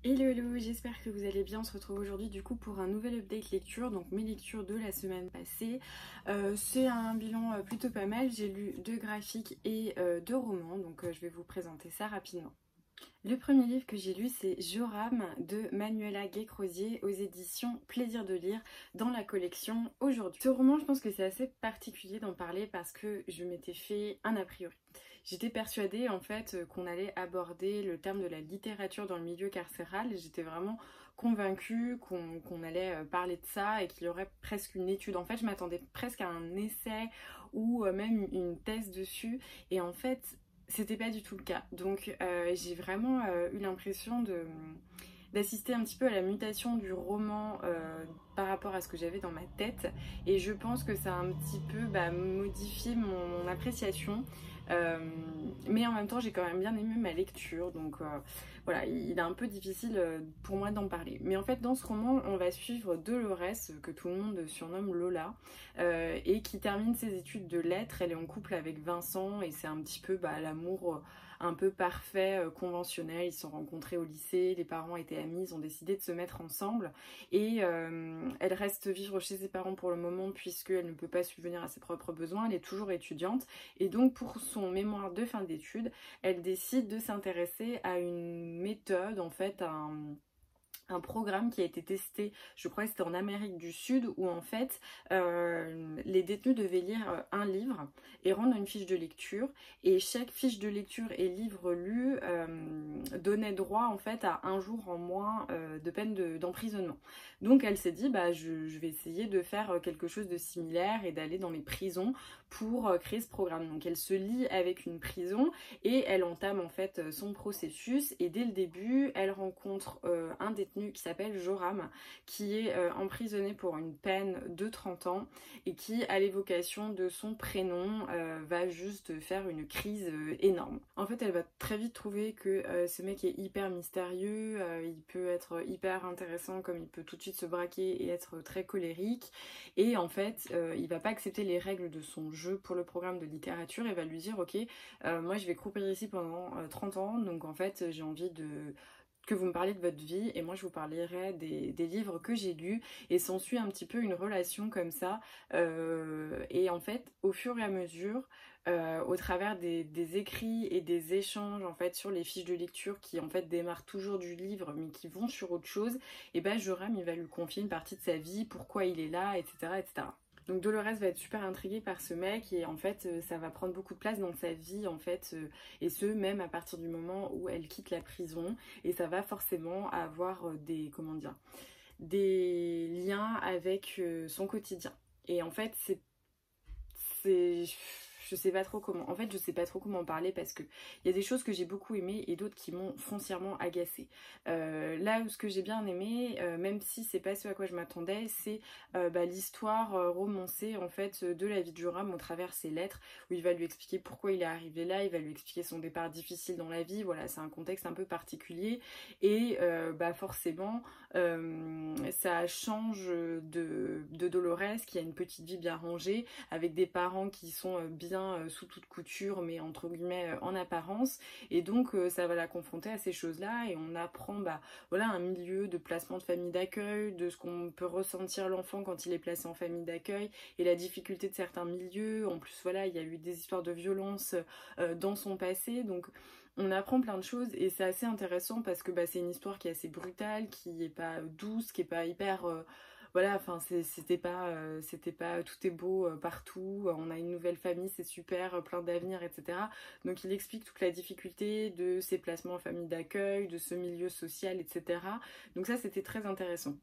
Hello hello, j'espère que vous allez bien. On se retrouve aujourd'hui du coup pour un nouvel update lecture, donc mes lectures de la semaine passée. C'est un bilan plutôt pas mal, j'ai lu 2 graphiques et 2 romans, donc je vais vous présenter ça rapidement. Le premier livre que j'ai lu, c'est Joram de Manuela Gay-Crozier aux éditions Plaisir de lire dans la collection Aujourd'hui. Ce roman, je pense que c'est assez particulier d'en parler parce que je m'étais fait un a priori. J'étais persuadée en fait qu'on allait aborder le terme de la littérature dans le milieu carcéral. J'étais vraiment convaincue qu'on allait parler de ça et qu'il y aurait presque une étude. En fait, je m'attendais presque à un essai ou même une thèse dessus. Et en fait, c'était pas du tout le cas. Donc j'ai vraiment eu l'impression d'assister un petit peu à la mutation du roman par rapport à ce que j'avais dans ma tête. Et je pense que ça a un petit peu modifié mon appréciation. Mais en même temps j'ai quand même bien aimé ma lecture, donc voilà, il est un peu difficile pour moi d'en parler. Mais en fait dans ce roman on va suivre Dolores, que tout le monde surnomme Lola, et qui termine ses études de lettres. Elle est en couple avec Vincent et c'est un petit peu l'amour un peu parfait, conventionnel. Ils se sont rencontrés au lycée, les parents étaient amis, ils ont décidé de se mettre ensemble et elle reste vivre chez ses parents pour le moment puisqu'elle ne peut pas subvenir à ses propres besoins. Elle est toujours étudiante et donc pour son mémoire de fin d'études, elle décide de s'intéresser à une méthode, en fait, un programme qui a été testé, je crois que c'était en Amérique du Sud, où en fait les détenus devaient lire un livre et rendre une fiche de lecture, et chaque fiche de lecture et livre lu donnait droit en fait à un jour en moins de peine d'emprisonnement. Donc elle s'est dit je vais essayer de faire quelque chose de similaire et d'aller dans les prisons pour créer ce programme. Donc elle se lie avec une prison et elle entame en fait son processus, et dès le début elle rencontre un détenu qui s'appelle Joram, qui est emprisonné pour une peine de 30 ans et qui, à l'évocation de son prénom, va juste faire une crise énorme. En fait, elle va très vite trouver que ce mec est hyper mystérieux, il peut être hyper intéressant comme il peut tout de suite se braquer et être très colérique, et en fait, il va pas accepter les règles de son jeu pour le programme de littérature et va lui dire ok, moi je vais croupir ici pendant 30 ans, donc en fait j'ai envie que vous me parliez de votre vie et moi je vous parlerai des livres que j'ai lus, et s'ensuit un petit peu une relation comme ça, et en fait au fur et à mesure, au travers des écrits et des échanges en fait sur les fiches de lecture qui en fait démarrent toujours du livre mais qui vont sur autre chose, et Joram il va lui confier une partie de sa vie, pourquoi il est là, etc., etc. Donc Dolores va être super intriguée par ce mec, et en fait ça va prendre beaucoup de place dans sa vie en fait, et ce même à partir du moment où elle quitte la prison, et ça va forcément avoir des liens avec son quotidien. Et en fait c'est je sais pas trop comment, en fait je sais pas trop comment en parler parce que il y a des choses que j'ai beaucoup aimées et d'autres qui m'ont foncièrement agacée. Là où ce que j'ai bien aimé, même si c'est pas ce à quoi je m'attendais, c'est l'histoire romancée en fait de la vie de Joram au travers ses lettres, où il va lui expliquer pourquoi il est arrivé là, il va lui expliquer son départ difficile dans la vie. Voilà, c'est un contexte un peu particulier, et forcément ça change de Dolores qui a une petite vie bien rangée avec des parents qui sont bien sous toute couture, mais entre guillemets en apparence, et donc ça va la confronter à ces choses-là, et on apprend un milieu de placement de famille d'accueil, de ce qu'on peut ressentir l'enfant quand il est placé en famille d'accueil, et la difficulté de certains milieux. En plus voilà, il y a eu des histoires de violence dans son passé, donc on apprend plein de choses, et c'est assez intéressant parce que c'est une histoire qui est assez brutale, qui est pas douce, qui est pas hyper c'était pas tout est beau partout, on a une nouvelle famille, c'est super, plein d'avenir, etc. Donc il explique toute la difficulté de ces placements en famille d'accueil, de ce milieu social, etc. Donc ça c'était très intéressant.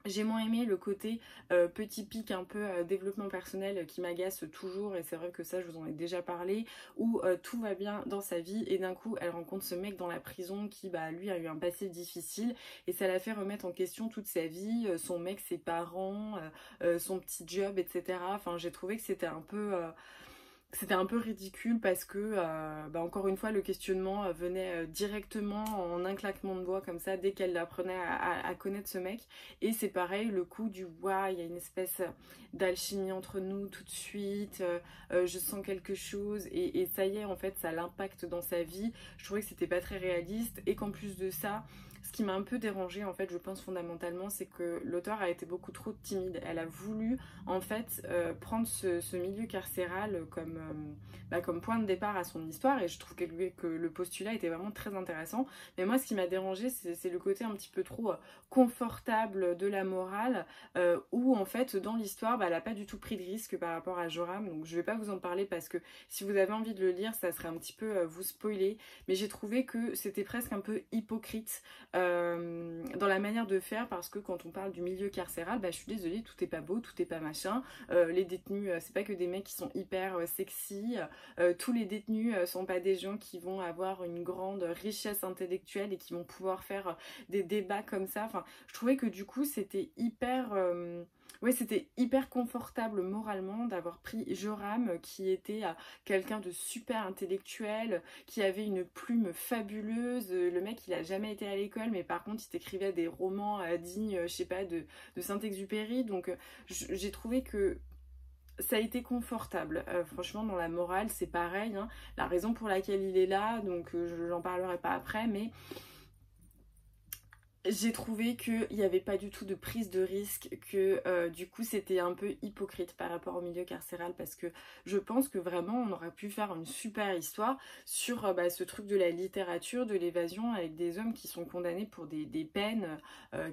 J'ai moins aimé le côté petit pic un peu développement personnel qui m'agace toujours, et c'est vrai que ça je vous en ai déjà parlé, où tout va bien dans sa vie et d'un coup elle rencontre ce mec dans la prison qui lui a eu un passé difficile, et ça l'a fait remettre en question toute sa vie, son mec, ses parents, son petit job, etc. Enfin j'ai trouvé que c'était un peu ridicule parce que, encore une fois, le questionnement venait directement en un claquement de doigts comme ça, dès qu'elle apprenait à connaître ce mec. Et c'est pareil, le coup du « waouh, il y a une espèce d'alchimie entre nous tout de suite, je sens quelque chose », et ça y est, en fait, ça l'impacte dans sa vie. Je trouvais que c'était pas très réaliste, et qu'en plus de ça, ce qui m'a un peu dérangée, en fait, je pense fondamentalement, c'est que l'auteur a été beaucoup trop timide. Elle a voulu, en fait, prendre ce milieu carcéral comme point de départ à son histoire, et je trouve que le postulat était vraiment très intéressant. Mais moi, ce qui m'a dérangée, c'est le côté un petit peu trop confortable de la morale, où, en fait, dans l'histoire, elle n'a pas du tout pris de risque par rapport à Joram. Donc, je vais pas vous en parler parce que si vous avez envie de le lire, ça serait un petit peu vous spoiler. Mais j'ai trouvé que c'était presque un peu hypocrite dans la manière de faire, parce que quand on parle du milieu carcéral, je suis désolée, tout est pas beau, tout est pas machin. Les détenus, c'est pas que des mecs qui sont hyper sexy. Tous les détenus sont pas des gens qui vont avoir une grande richesse intellectuelle et qui vont pouvoir faire des débats comme ça. Enfin, je trouvais que du coup c'était c'était hyper confortable moralement d'avoir pris Joram, qui était quelqu'un de super intellectuel, qui avait une plume fabuleuse. Le mec, il a jamais été à l'école, mais par contre, il t'écrivait des romans dignes, je sais pas, de Saint-Exupéry. Donc, j'ai trouvé que ça a été confortable. Franchement, dans la morale, c'est pareil, hein. La raison pour laquelle il est là, donc j'en parlerai pas après, mais j'ai trouvé qu'il n'y avait pas du tout de prise de risque, que du coup c'était un peu hypocrite par rapport au milieu carcéral, parce que je pense que vraiment on aurait pu faire une super histoire sur ce truc de la littérature, de l'évasion, avec des hommes qui sont condamnés pour des peines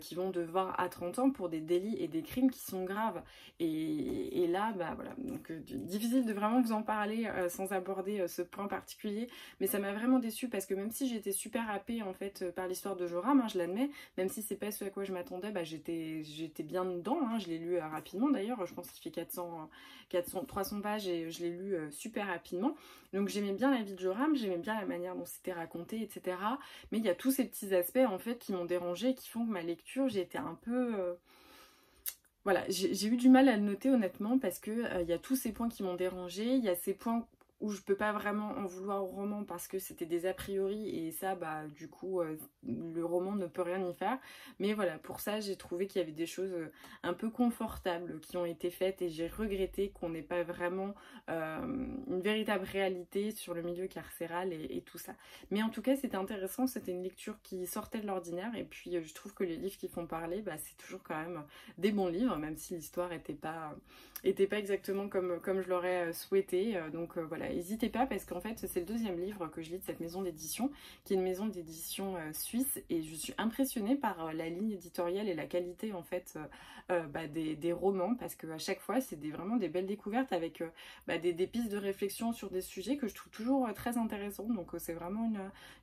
qui vont de 20 à 30 ans pour des délits et des crimes qui sont graves. Et là, voilà, donc difficile de vraiment vous en parler sans aborder ce point particulier, mais ça m'a vraiment déçue, parce que même si j'étais super happée en fait par l'histoire de Joram, hein, je l'admets, même si c'est pas ce à quoi je m'attendais, j'étais bien dedans, hein. Je l'ai lu rapidement d'ailleurs, je pense qu'il fait 300 pages et je l'ai lu super rapidement. Donc j'aimais bien la vie de Joram, j'aimais bien la manière dont c'était raconté, etc. Mais il y a tous ces petits aspects en fait qui m'ont dérangée et qui font que ma lecture, j'ai été un peu... Voilà, j'ai eu du mal à le noter honnêtement, parce que il y a tous ces points qui m'ont dérangée, il y a ces points où je peux pas vraiment en vouloir au roman parce que c'était des a priori, et ça du coup le roman ne peut rien y faire. Mais voilà, pour ça j'ai trouvé qu'il y avait des choses un peu confortables qui ont été faites, et j'ai regretté qu'on n'ait pas vraiment une véritable réalité sur le milieu carcéral et tout ça. Mais en tout cas c'était intéressant, c'était une lecture qui sortait de l'ordinaire, et puis je trouve que les livres qui font parler, c'est toujours quand même des bons livres, même si l'histoire était pas exactement comme je l'aurais souhaité. Donc voilà, n'hésitez pas, parce qu'en fait c'est le deuxième livre que je lis de cette maison d'édition, qui est une maison d'édition suisse, et je suis impressionnée par la ligne éditoriale et la qualité en fait des romans, parce qu'à chaque fois c'est vraiment des belles découvertes avec des pistes de réflexion sur des sujets que je trouve toujours très intéressants. Donc c'est vraiment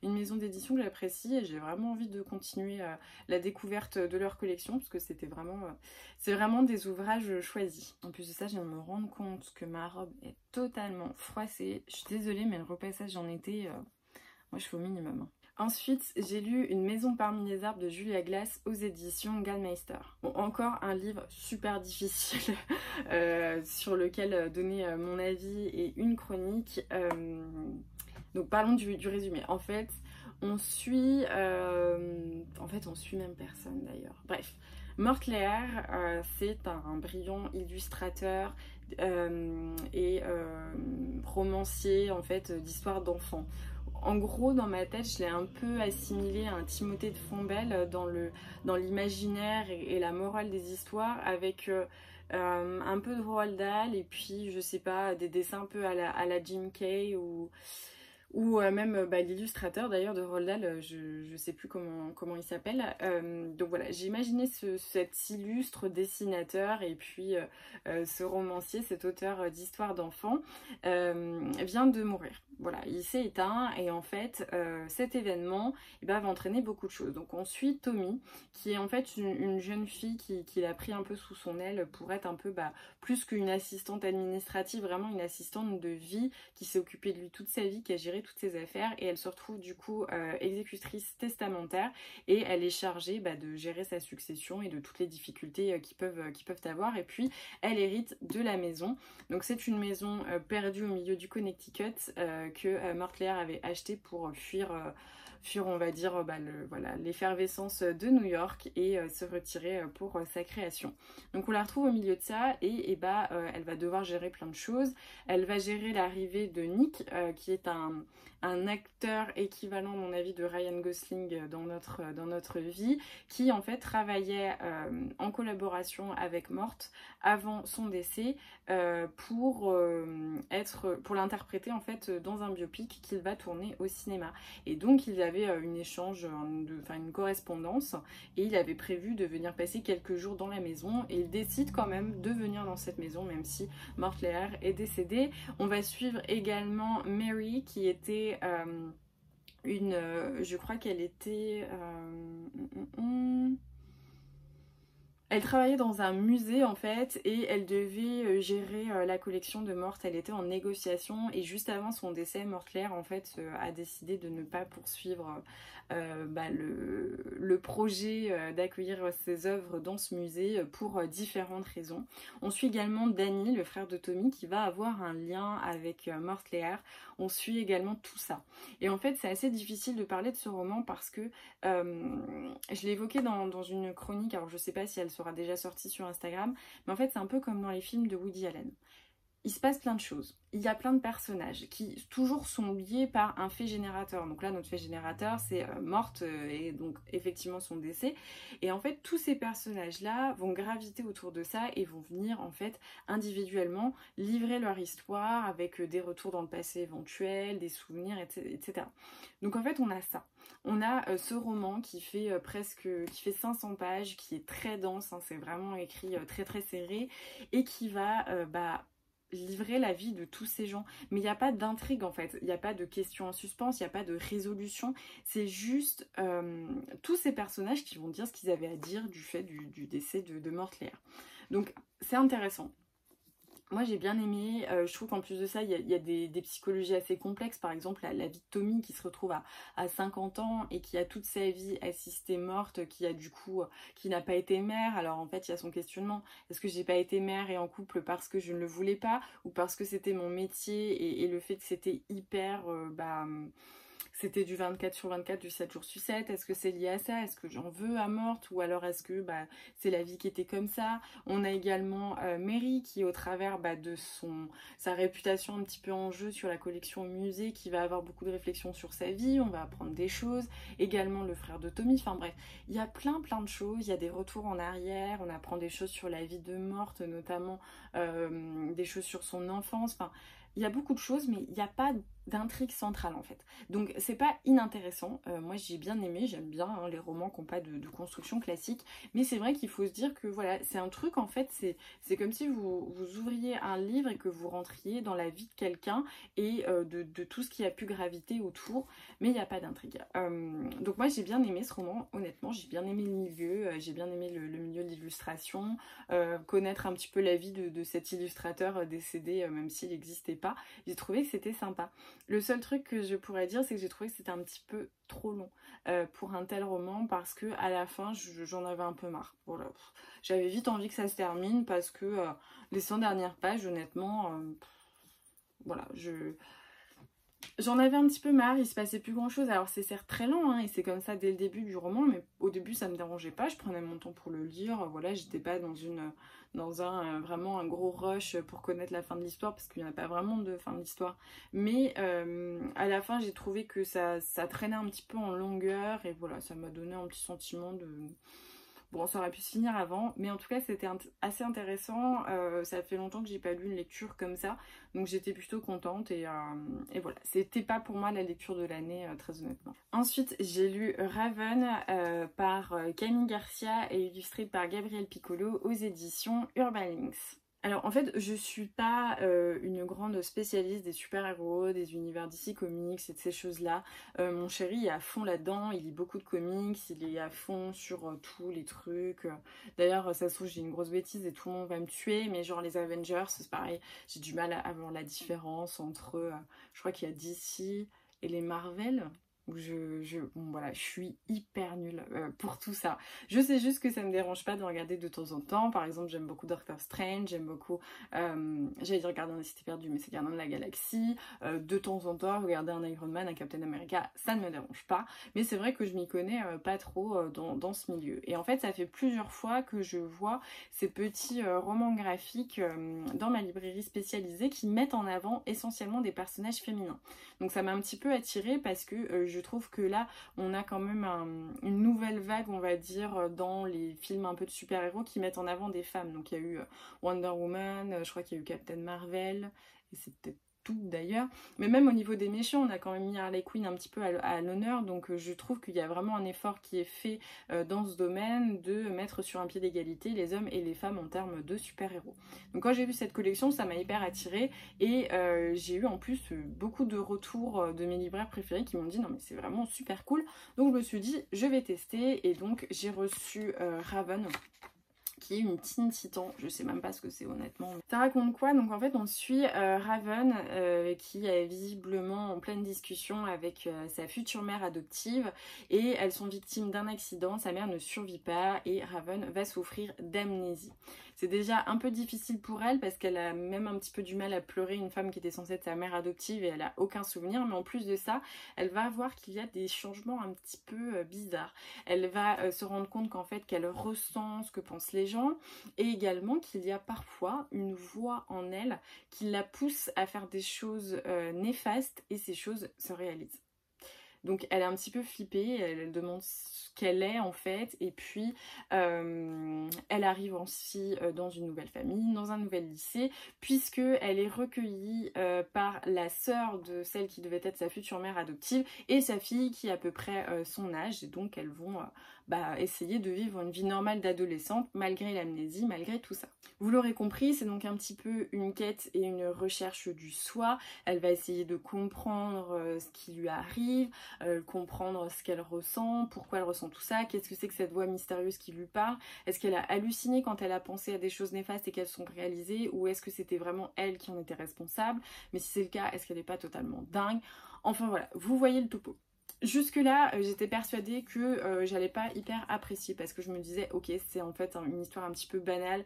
une maison d'édition que j'apprécie, et j'ai vraiment envie de continuer la découverte de leur collection, parce que c'est vraiment des ouvrages choisis. En plus de ça, je viens de me rendre compte que ma robe est totalement froissée. Je suis désolée, mais le repassage en été, moi je fais au minimum. Ensuite, j'ai lu Une maison parmi les arbres de Julia Glass aux éditions Gallmeister. Bon, encore un livre super difficile sur lequel donner mon avis et une chronique. Donc parlons du résumé. En fait, on suit même personne d'ailleurs. Bref. Mortlaer, c'est un brillant illustrateur et romancier en fait d'histoires d'enfants. En gros, dans ma tête, je l'ai un peu assimilé à un Timothée de Fontbelle dans l'imaginaire et la morale des histoires, avec un peu de Roald Dahl, et puis je sais pas, des dessins un peu à la Jim Kay, ou même l'illustrateur d'ailleurs de Roald Dahl, je sais plus comment il s'appelle. Donc voilà, j'ai imaginé cet illustre dessinateur, et puis ce romancier, cet auteur d'histoires d'enfants vient de mourir. Voilà, il s'est éteint, et en fait cet événement va entraîner beaucoup de choses. Donc on suit Tommy, qui est en fait une jeune fille qui l'a pris un peu sous son aile pour être un peu plus qu'une assistante administrative, vraiment une assistante de vie, qui s'est occupée de lui toute sa vie, qui a géré toutes ses affaires, et elle se retrouve du coup exécutrice testamentaire, et elle est chargée de gérer sa succession et de toutes les difficultés qu'ils peuvent avoir, et puis elle hérite de la maison. Donc c'est une maison perdue au milieu du Connecticut que Mortlaer avait acheté pour fuir on va dire l'effervescence de New York, et se retirer pour sa création. Donc on la retrouve au milieu de ça, et elle va devoir gérer plein de choses. Elle va gérer l'arrivée de Nick, qui est un un acteur équivalent à mon avis de Ryan Gosling dans notre vie, qui en fait travaillait en collaboration avec Morte avant son décès pour l'interpréter en fait dans un biopic qu'il va tourner au cinéma. Et donc il y avait une correspondance, et il avait prévu de venir passer quelques jours dans la maison, et il décide quand même de venir dans cette maison même si Morte Lehrer est décédée. On va suivre également Mary, qui était je crois qu'elle était elle travaillait dans un musée en fait, et elle devait gérer la collection de Morte. Elle était en négociation, et juste avant son décès, Morte Lehrer en fait a décidé de ne pas poursuivre le projet d'accueillir ses œuvres dans ce musée pour différentes raisons. On suit également Danny, le frère de Tommy, qui va avoir un lien avec Morte Lehrer. On suit également tout ça. Et en fait, c'est assez difficile de parler de ce roman parce que je l'ai évoqué dans une chronique, alors je sais pas si elle sera déjà sortie sur Instagram, mais en fait, c'est un peu comme dans les films de Woody Allen. Il se passe plein de choses. Il y a plein de personnages qui toujours sont liés par un fait générateur. Donc là, notre fait générateur, c'est Morte et donc effectivement son décès. Et en fait, tous ces personnages-là vont graviter autour de ça et vont venir en fait individuellement livrer leur histoire avec des retours dans le passé éventuels, des souvenirs, etc. Donc en fait, on a ça. On a ce roman qui fait qui fait 500 pages, qui est très dense, hein, c'est vraiment écrit très très serré, et qui va livrer la vie de tous ces gens. Mais il n'y a pas d'intrigue en fait, il n'y a pas de questions en suspens, il n'y a pas de résolution, c'est juste tous ces personnages qui vont dire ce qu'ils avaient à dire du fait du décès de Morte Lehrer. Donc c'est intéressant. Moi j'ai bien aimé, je trouve qu'en plus de ça il y a des psychologies assez complexes. Par exemple la vie de Tommy qui se retrouve à 50 ans et qui a toute sa vie assistée Morte, qui n'a pas été mère. Alors en fait il y a son questionnement, est-ce que j'ai pas été mère et en couple parce que je ne le voulais pas, ou parce que c'était mon métier, et le fait que c'était hyper c'était du 24/24, du 7 jours sur 7. Est-ce que c'est lié à ça? Est-ce que j'en veux à Morte? Ou alors est-ce que c'est la vie qui était comme ça? On a également Mary qui, au travers de sa réputation un petit peu en jeu sur la collection au musée, qui va avoir beaucoup de réflexions sur sa vie. On va apprendre des choses. Également le frère de Tommy. Enfin bref, il y a plein de choses. Il y a des retours en arrière. On apprend des choses sur la vie de Morte, notamment des choses sur son enfance. Enfin, il y a beaucoup de choses, mais il n'y a pas d'intrigue centrale en fait. Donc c'est pas inintéressant. Moi j'ai bien aimé, j'aime bien les romans qui n'ont pas de construction classique, mais c'est vrai qu'il faut se dire que voilà, c'est un truc en fait, c'est comme si vous ouvriez un livre et que vous rentriez dans la vie de quelqu'un et de tout ce qui a pu graviter autour, mais il n'y a pas d'intrigue. Donc moi j'ai bien aimé ce roman, honnêtement, j'ai bien aimé le milieu, j'ai bien aimé le milieu de l'illustration, connaître un petit peu la vie de cet illustrateur décédé, même s'il n'existait pas. J'ai trouvé que c'était sympa. Le seul truc que je pourrais dire, c'est que j'ai trouvé que c'était un petit peu trop long pour un tel roman, parce que à la fin j'en avais un peu marre. Voilà. J'avais vite envie que ça se termine, parce que les 100 dernières pages, honnêtement, voilà, j'en avais un petit peu marre, il se passait plus grand chose. Alors c'est certes très lent, hein, et c'est comme ça dès le début du roman, mais au début ça me dérangeait pas, je prenais mon temps pour le lire, voilà, j'étais pas vraiment un gros rush pour connaître la fin de l'histoire, parce qu'il n'y en a pas vraiment de fin de l'histoire. Mais à la fin j'ai trouvé que ça traînait un petit peu en longueur, et voilà, ça m'a donné un petit sentiment de... Bon, ça aurait pu se finir avant, mais en tout cas c'était assez intéressant. Ça fait longtemps que j'ai pas lu une lecture comme ça, donc j'étais plutôt contente, et voilà, c'était pas pour moi la lecture de l'année, très honnêtement. Ensuite j'ai lu Raven par Camille Garcia et illustré par Gabriel Piccolo aux éditions Urban Lynx. Alors en fait je suis pas une grande spécialiste des super-héros, des univers DC Comics et de ces choses là. Mon chéri est à fond là-dedans, il lit beaucoup de comics, il est à fond sur tous les trucs. D'ailleurs ça se trouve j'ai une grosse bêtise et tout le monde va me tuer, mais genre les Avengers c'est pareil, j'ai du mal à voir la différence entre, je crois qu'il y a DC et les Marvel. où bon, voilà, je suis hyper nulle pour tout ça. Je sais juste que ça me dérange pas de regarder de temps en temps. Par exemple, j'aime beaucoup Doctor Strange, j'aime beaucoup, j'allais dire Gardien des Cités Perdues, mais c'est Gardien de la Galaxie. De temps en temps, regarder un Iron Man, un Captain America, ça ne me dérange pas. Mais c'est vrai que je m'y connais pas trop dans ce milieu. Et en fait, ça fait plusieurs fois que je vois ces petits romans graphiques dans ma librairie spécialisée qui mettent en avant essentiellement des personnages féminins. Donc ça m'a un petit peu attirée parce que je trouve que là, on a quand même une nouvelle vague, on va dire, dans les films un peu de super-héros qui mettent en avant des femmes. Donc il y a eu Wonder Woman, je crois qu'il y a eu Captain Marvel, et c'est peut-être tout d'ailleurs, mais même au niveau des méchants, on a quand même mis Harley Quinn un petit peu à l'honneur, donc je trouve qu'il y a vraiment un effort qui est fait dans ce domaine de mettre sur un pied d'égalité les hommes et les femmes en termes de super-héros. Donc quand j'ai vu cette collection, ça m'a hyper attirée, et j'ai eu en plus beaucoup de retours de mes libraires préférés qui m'ont dit non mais c'est vraiment super cool, donc je me suis dit je vais tester, et donc j'ai reçu Raven, qui est une Teen Titan, je sais même pas ce que c'est honnêtement. Ça raconte quoi? Donc en fait on suit Raven qui est visiblement en pleine discussion avec sa future mère adoptive, et elles sont victimes d'un accident, sa mère ne survit pas et Raven va souffrir d'amnésie. C'est déjà un peu difficile pour elle parce qu'elle a même un petit peu du mal à pleurer une femme qui était censée être sa mère adoptive et elle a aucun souvenir, mais en plus de ça, elle va voir qu'il y a des changements un petit peu bizarres. Elle va se rendre compte qu'en fait qu'elle ressent ce que pensent les gens, et également qu'il y a parfois une voix en elle qui la pousse à faire des choses néfastes, et ces choses se réalisent. Donc elle est un petit peu flippée, elle demande ce qu'elle est en fait, et puis elle arrive aussi dans une nouvelle famille, dans un nouvel lycée, puisque elle est recueillie par la sœur de celle qui devait être sa future mère adoptive et sa fille qui a à peu près son âge, et donc elles vont essayer de vivre une vie normale d'adolescente malgré l'amnésie, malgré tout ça. Vous l'aurez compris, c'est donc un petit peu une quête et une recherche du soi. Elle va essayer de comprendre ce qui lui arrive, comprendre ce qu'elle ressent, pourquoi elle ressent tout ça, qu'est-ce que c'est que cette voix mystérieuse qui lui parle, est-ce qu'elle a halluciné quand elle a pensé à des choses néfastes et qu'elles sont réalisées, ou est-ce que c'était vraiment elle qui en était responsable, mais si c'est le cas, est-ce qu'elle n'est pas totalement dingue? Enfin voilà, vous voyez le topo. Jusque là j'étais persuadée que j'allais pas hyper apprécier, parce que je me disais ok, c'est en fait une histoire un petit peu banale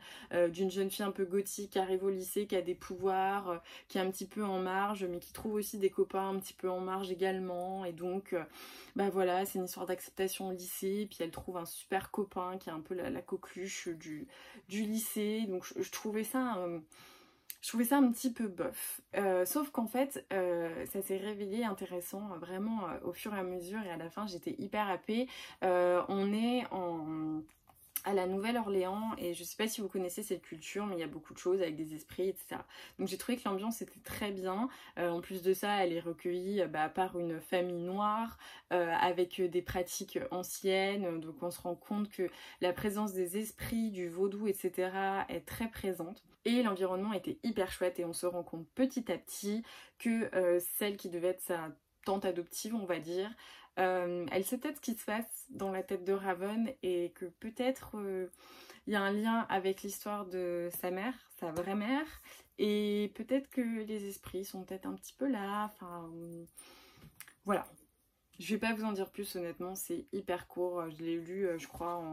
d'une jeune fille un peu gothique qui arrive au lycée, qui a des pouvoirs, qui est un petit peu en marge, mais qui trouve aussi des copains un petit peu en marge également, et donc voilà, c'est une histoire d'acceptation au lycée, puis elle trouve un super copain qui est un peu la coqueluche du lycée, donc je trouvais ça un petit peu bof, sauf qu'en fait ça s'est révélé intéressant vraiment au fur et à mesure, et à la fin j'étais hyper happée. On est à la Nouvelle-Orléans, et je sais pas si vous connaissez cette culture, mais il y a beaucoup de choses avec des esprits, etc. Donc j'ai trouvé que l'ambiance était très bien. En plus de ça, elle est recueillie par une famille noire, avec des pratiques anciennes, donc on se rend compte que la présence des esprits, du vaudou, etc. est très présente. Et l'environnement était hyper chouette, et on se rend compte petit à petit que celle qui devait être sa tante adoptive, on va dire, elle sait peut-être ce qui se passe dans la tête de Raven, et que peut-être il y a un lien avec l'histoire de sa mère, sa vraie mère, et peut-être que les esprits sont peut-être un petit peu là, enfin voilà. Je vais pas vous en dire plus, honnêtement, c'est hyper court, je l'ai lu je crois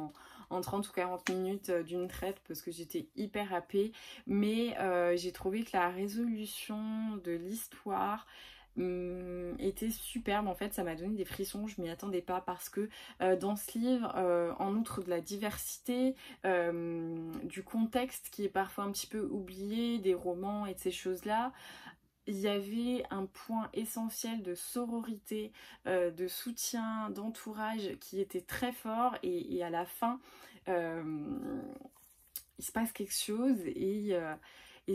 en 30 ou 40 minutes d'une traite parce que j'étais hyper happée, mais j'ai trouvé que la résolution de l'histoire était superbe. En fait ça m'a donné des frissons, je m'y attendais pas, parce que dans ce livre, en outre de la diversité, du contexte qui est parfois un petit peu oublié, des romans et de ces choses là, il y avait un point essentiel de sororité, de soutien, d'entourage qui était très fort, et à la fin il se passe quelque chose, et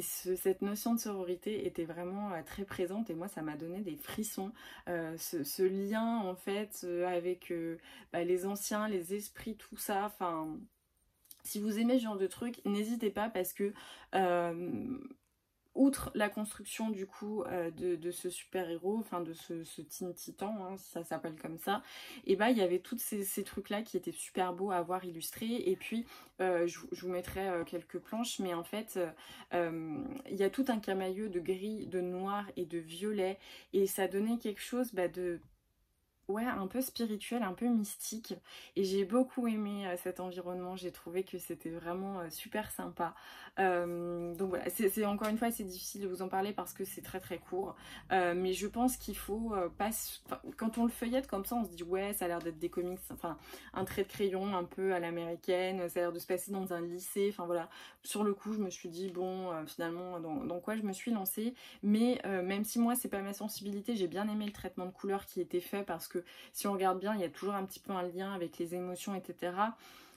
cette notion de sororité était vraiment très présente, et moi ça m'a donné des frissons. Ce lien en fait avec les anciens, les esprits, tout ça, enfin si vous aimez ce genre de truc, n'hésitez pas, parce que outre la construction du coup de ce super héros, enfin de ce Teen Titan, hein, si ça s'appelle comme ça, et il y avait tous ces trucs là qui étaient super beaux à voir illustrés. Et puis je vous mettrai quelques planches, mais en fait il y a tout un camailleux de gris, de noir et de violet, et ça donnait quelque chose ouais, un peu spirituel, un peu mystique. Et j'ai beaucoup aimé cet environnement. J'ai trouvé que c'était vraiment super sympa. Donc voilà, c'est encore une fois, c'est difficile de vous en parler parce que c'est très très court. Mais je pense qu'il faut pas... Enfin, quand on le feuillette comme ça, on se dit ouais, ça a l'air d'être des comics, enfin un trait de crayon un peu à l'américaine, ça a l'air de se passer dans un lycée. Enfin voilà, sur le coup, je me suis dit bon, finalement, dans quoi je me suis lancée. Mais même si moi, c'est pas ma sensibilité, j'ai bien aimé le traitement de couleur qui était fait parce que si on regarde bien, il y a toujours un petit peu un lien avec les émotions, etc.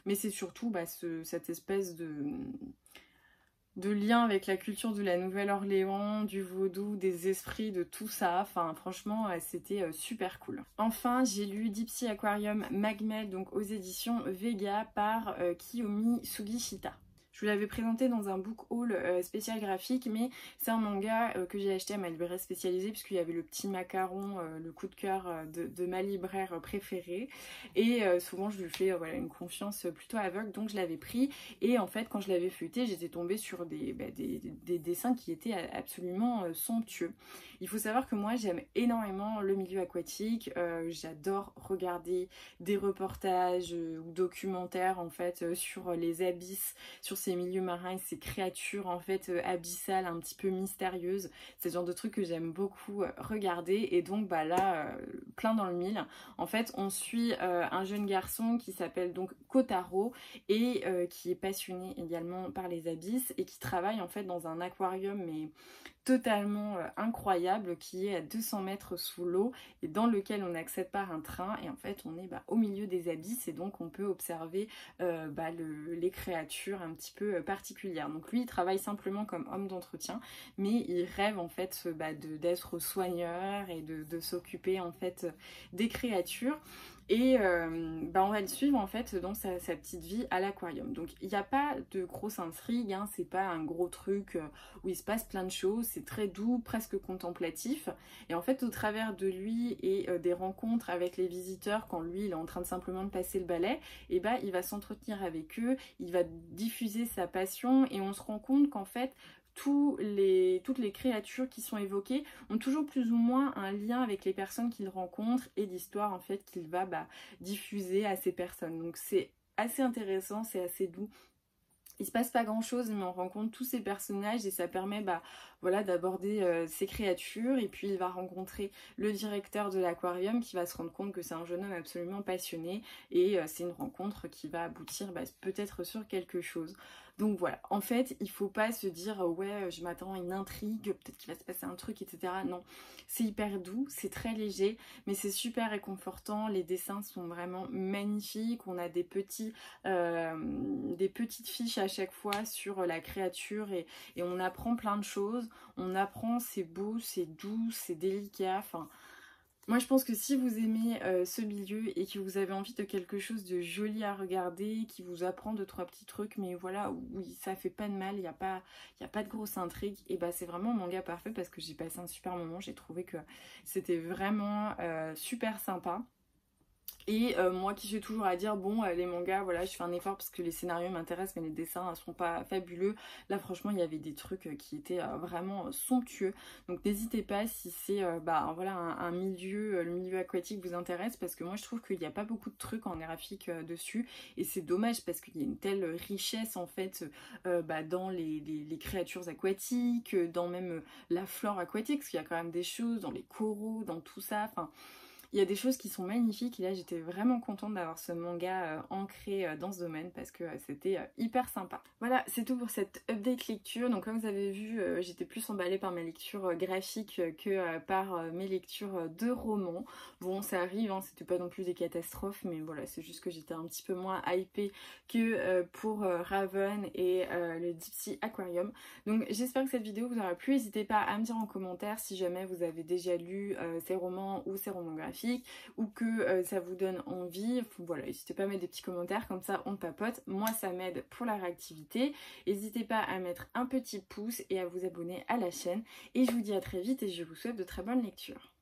Mais c'est surtout bah, cette espèce de lien avec la culture de la Nouvelle-Orléans, du vaudou, des esprits, de tout ça. Enfin, franchement, c'était super cool. Enfin, j'ai lu Deep Sea Aquarium Magmel, donc aux éditions Vega par Kiyomi Sugishita. Je vous l'avais présenté dans un book haul spécial graphique, mais c'est un manga que j'ai acheté à ma libraire spécialisée puisqu'il y avait le petit macaron, le coup de cœur de ma libraire préférée. Et souvent je lui fais voilà, une confiance plutôt aveugle, donc je l'avais pris. Et en fait, quand je l'avais feuilleté, j'étais tombée sur des dessins qui étaient absolument somptueux. Il faut savoir que moi, j'aime énormément le milieu aquatique. J'adore regarder des reportages ou documentaires en fait sur les abysses, sur ces milieux marins et ces créatures en fait abyssales, un petit peu mystérieuses. C'est le genre de truc que j'aime beaucoup regarder. Et donc bah là, plein dans le mille. En fait, on suit un jeune garçon qui s'appelle donc Kotaro et qui est passionné également par les abysses et qui travaille en fait dans un aquarium mais totalement incroyable qui est à 200 mètres sous l'eau et dans lequel on accède par un train et en fait on est au milieu des abysses et donc on peut observer les créatures un petit peu particulières. Donc lui il travaille simplement comme homme d'entretien mais il rêve en fait d'être soigneur et de s'occuper en fait des créatures. Et on va le suivre en fait dans sa petite vie à l'aquarium. Donc il n'y a pas de grosse intrigue, hein, c'est pas un gros truc où il se passe plein de choses, c'est très doux, presque contemplatif. Et en fait au travers de lui et des rencontres avec les visiteurs, quand lui il est en train de simplement de passer le balai, et il va s'entretenir avec eux, il va diffuser sa passion et on se rend compte qu'en fait toutes les créatures qui sont évoquées ont toujours plus ou moins un lien avec les personnes qu'il rencontre et l'histoire en fait qu'il va diffuser à ces personnes. Donc c'est assez intéressant, c'est assez doux. Il se passe pas grand chose mais on rencontre tous ces personnages et ça permet voilà, d'aborder ces créatures et puis il va rencontrer le directeur de l'aquarium qui va se rendre compte que c'est un jeune homme absolument passionné et c'est une rencontre qui va aboutir peut-être sur quelque chose. Donc voilà, en fait il faut pas se dire ouais je m'attends à une intrigue, peut-être qu'il va se passer un truc, etc. Non, c'est hyper doux, c'est très léger mais c'est super réconfortant, les dessins sont vraiment magnifiques, on a des petites fiches à chaque fois sur la créature et on apprend plein de choses, on apprend, c'est beau, c'est doux, c'est délicat, enfin... Moi je pense que si vous aimez ce milieu et que vous avez envie de quelque chose de joli à regarder, qui vous apprend 2-3 petits trucs, mais voilà, oui, ça fait pas de mal, il n'y a pas de grosse intrigue, et c'est vraiment un manga parfait parce que j'ai passé un super moment, j'ai trouvé que c'était vraiment super sympa. Et moi qui j'ai toujours à dire, bon les mangas, voilà, je fais un effort parce que les scénarios m'intéressent mais les dessins ne sont pas fabuleux. Là franchement il y avait des trucs qui étaient vraiment somptueux. Donc n'hésitez pas si c'est voilà, un milieu, le milieu aquatique vous intéresse parce que moi je trouve qu'il n'y a pas beaucoup de trucs en graphique dessus. Et c'est dommage parce qu'il y a une telle richesse en fait dans les créatures aquatiques, dans même la flore aquatique, parce qu'il y a quand même des choses dans les coraux, dans tout ça, enfin... Il y a des choses qui sont magnifiques et là j'étais vraiment contente d'avoir ce manga ancré dans ce domaine parce que c'était hyper sympa. Voilà, c'est tout pour cette update lecture. Donc comme vous avez vu, j'étais plus emballée par mes lectures graphiquiques que par mes lectures de romans. Bon, ça arrive, hein, c'était pas non plus des catastrophes, mais voilà, c'est juste que j'étais un petit peu moins hypée que pour Raven et le Deep Sea Aquarium. Donc j'espère que cette vidéo vous aura plu. N'hésitez pas à me dire en commentaire si jamais vous avez déjà lu ces romans ou ces romans graphiques ou que ça vous donne envie. Voilà, n'hésitez pas à mettre des petits commentaires, comme ça on papote. Moi ça m'aide pour la réactivité. N'hésitez pas à mettre un petit pouce et à vous abonner à la chaîne. Et je vous dis à très vite et je vous souhaite de très bonnes lectures.